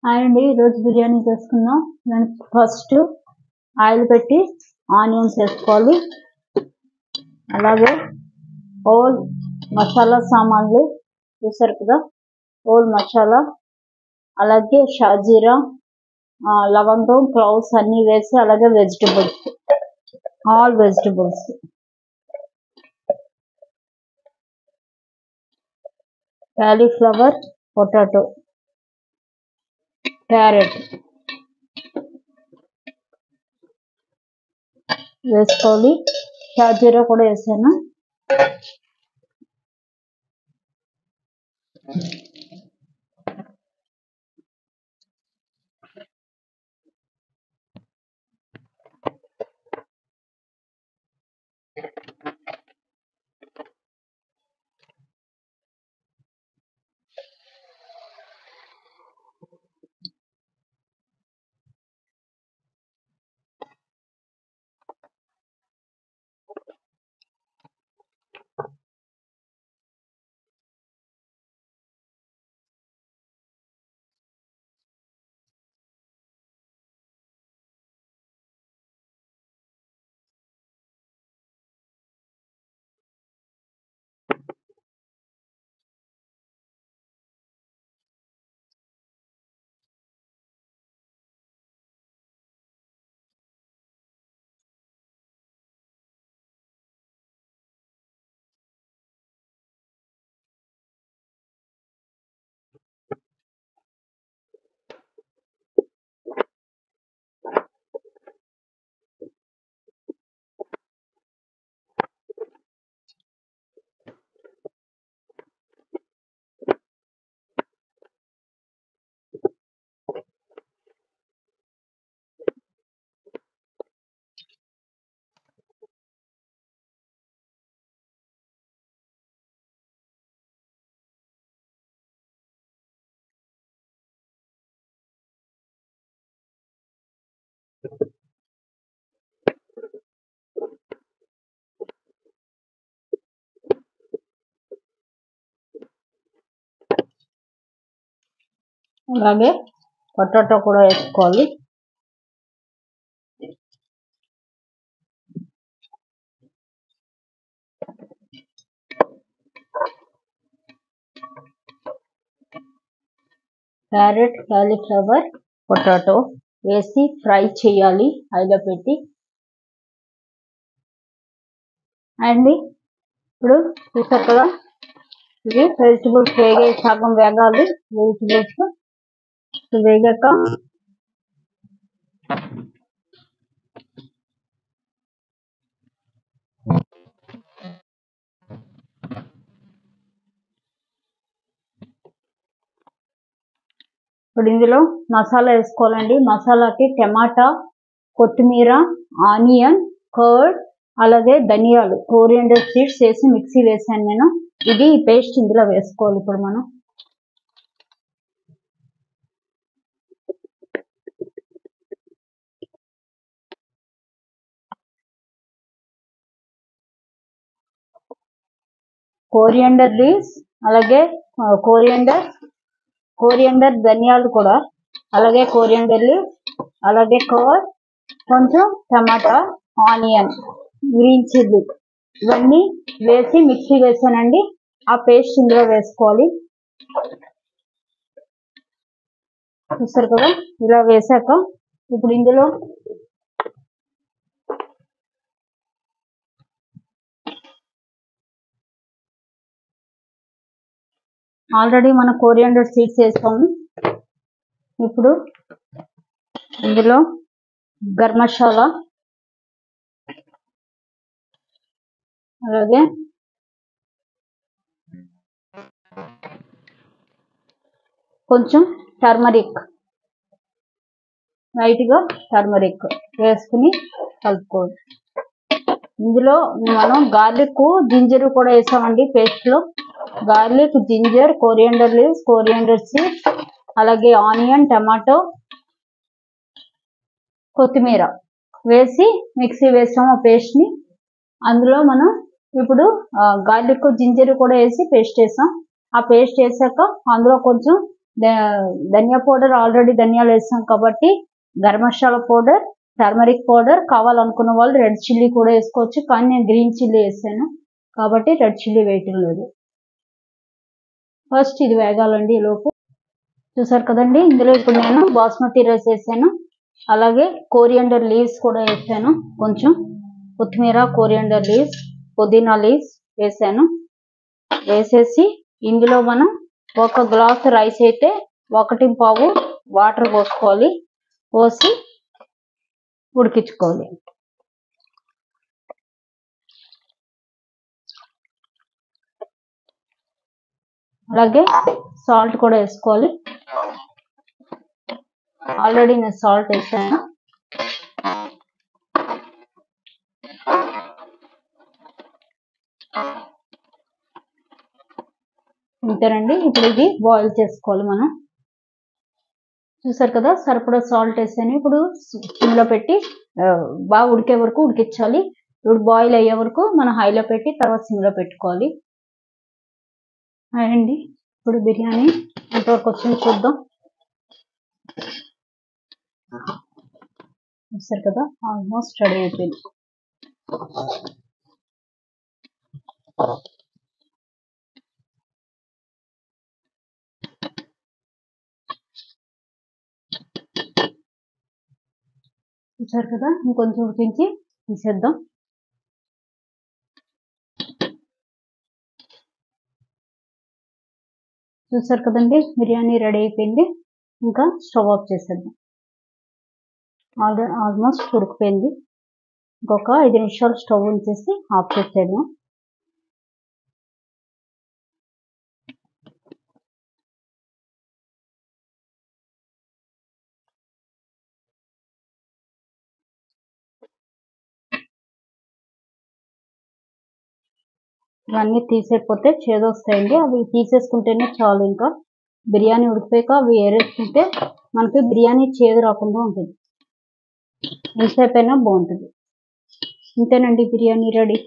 అండి ఈరోజు బిర్యానీ చేసుకుందాం. దానికి ఫస్ట్ ఆయిల్ పెట్టి ఆనియన్స్ వేసుకోవాలి. అలాగే హోల్ మసాలా సామాన్లు చూసారు కదా, హోల్ మసాలా, అలాగే షాజీరా, లవంగం, క్లౌస్ అన్నీ వేసి, అలాగే vegetables, all vegetables, cauliflower, potato, carrot వేసుకోవాలి. షాజీరా కూడా వేసాను. అలాగే పొటాటో కూడా వేసుకోవాలి. క్యారెట్, కాలీఫ్లవర్, పొటాటో వేసి ఫ్రై చేయాలి ఆయిల్లో పెట్టి. అండ్ ఇప్పుడు చూసారు కదా, ఇవి వెజిటబుల్స్ సగం వేగాలి. వెజిటబుల్స్ వేగాక ఇప్పుడు ఇందులో మసాలా వేసుకోవాలండి. మసాలాకి టమాటా, కొత్తిమీర, ఆనియన్, కర్డ్, అలాగే ధనియాలు, కోరియండర్ సీడ్స్ వేసి మిక్సీ వేసాను నేను. ఇది పేస్ట్ ఇందులో వేసుకోవాలి. ఇప్పుడు మనం కోరియండర్ లీవ్స్, అలాగే కోరియండర్ ధనియాలు కూడా, అలాగే కోరియండర్ లీవ్స్, అలాగే కర్డ్, కొంచెం టమాటా, ఆనియన్, గ్రీన్ చిల్లీ ఇవన్నీ వేసి మిక్సీ వేసానండి. ఆ పేస్ట్ ఇందులో వేసుకోవాలి. చూస్తారు కదా, ఇలా వేసాక ఇప్పుడు ఇందులో ఆల్రెడీ మన కోరియండర్ సీడ్స్ వేస్తాము. ఇప్పుడు ఇందులో గరం మసాలా, అలాగే కొంచెం టర్మరిక్, లైట్గా టర్మరిక్ వేసుకుని కలుపుకోవాలి. ఇందులో మనం గార్లిక్, జింజర్ కూడా వేసామండి పేస్ట్లో. Garlic, ginger, coriander leaves, coriander seeds, అలాగే ఆనియన్, టమాటో, కొత్తిమీర వేసి మిక్సీ వేసాము ఆ పేస్ట్ని. అందులో మనం ఇప్పుడు గార్లిక్, జింజర్ కూడా వేసి పేస్ట్ వేసాం. ఆ పేస్ట్ వేసాక అందులో కొంచెం ధనియా పౌడర్ ఆల్రెడీ ధనియాలు వేసాం కాబట్టి garam masala powder, turmeric powder, కావాలనుకున్న వాళ్ళు రెడ్ చిల్లీ కూడా వేసుకోవచ్చు. కానీ నేను గ్రీన్ చిల్లీ వేసాను కాబట్టి రెడ్ చిల్లీ వేయటం లేదు. ఫస్ట్ ఇది వేగాలండి. ఈ లోపు చూసారు కదండి, ఇందులో ఇప్పుడు నేను బాస్మతి రైస్ వేసాను, అలాగే కోరియండర్ లీవ్స్ కూడా వేసాను, కొంచెం కొత్తిమీర, కోరియండర్ లీవ్స్, పుదీనా లీవ్స్ వేసాను. వేసేసి ఇందులో మనం 1 గ్లాసు రైస్ అయితే 1.25 వాటర్ పోసుకోవాలి. పోసి ఉడికించుకోవాలి. అలాగే సాల్ట్ కూడా వేసుకోవాలి. ఆల్రెడీ నేను సాల్ట్ వేసాను. అంతేనండి. ఇప్పుడు ఇది బాయిల్ చేసుకోవాలి మనం. చూసారు కదా, సరిపడా సాల్ట్ వేసాను. ఇప్పుడు సిమ్లో పెట్టి బాగా ఉడికే వరకు ఉడికించాలి. ఇప్పుడు బాయిల్ అయ్యే వరకు మనం హైలో పెట్టి తర్వాత సిమ్లో పెట్టుకోవాలి. అండి, ఇప్పుడు బిర్యానీ ఎంతవరకు వచ్చింది చూద్దాం. చూసారు కదా, ఆల్మోస్ట్ రెడీ అయిపోయింది. చూసారు కదా, ఇంకొంచెం ఉడికించి తీసేద్దాం. చూసారు కదండి, బిర్యానీ రెడీ అయిపోయింది. ఇంకా స్టవ్ ఆఫ్ చేసేద్దాం. ఆల్మోస్ట్ ఉడికిపోయింది. ఇంకొక 5 నిమిషాలు స్టవ్ ఉంచేసి ఆఫ్ చేసేద్దాం. ఇవన్నీ తీసేకపోతే చేదొస్తాయండి. అవి తీసేసుకుంటేనే చాలు. ఇంకా బిర్యానీ ఉడికిపోయాక అవి ఏరేసుకుంటే మనకి బిర్యానీ చేదు రాకుండా ఉంటుంది. ఎంతసేపు అయినా బాగుంటుంది. ఇంతేనండి, బిర్యానీ రెడీ.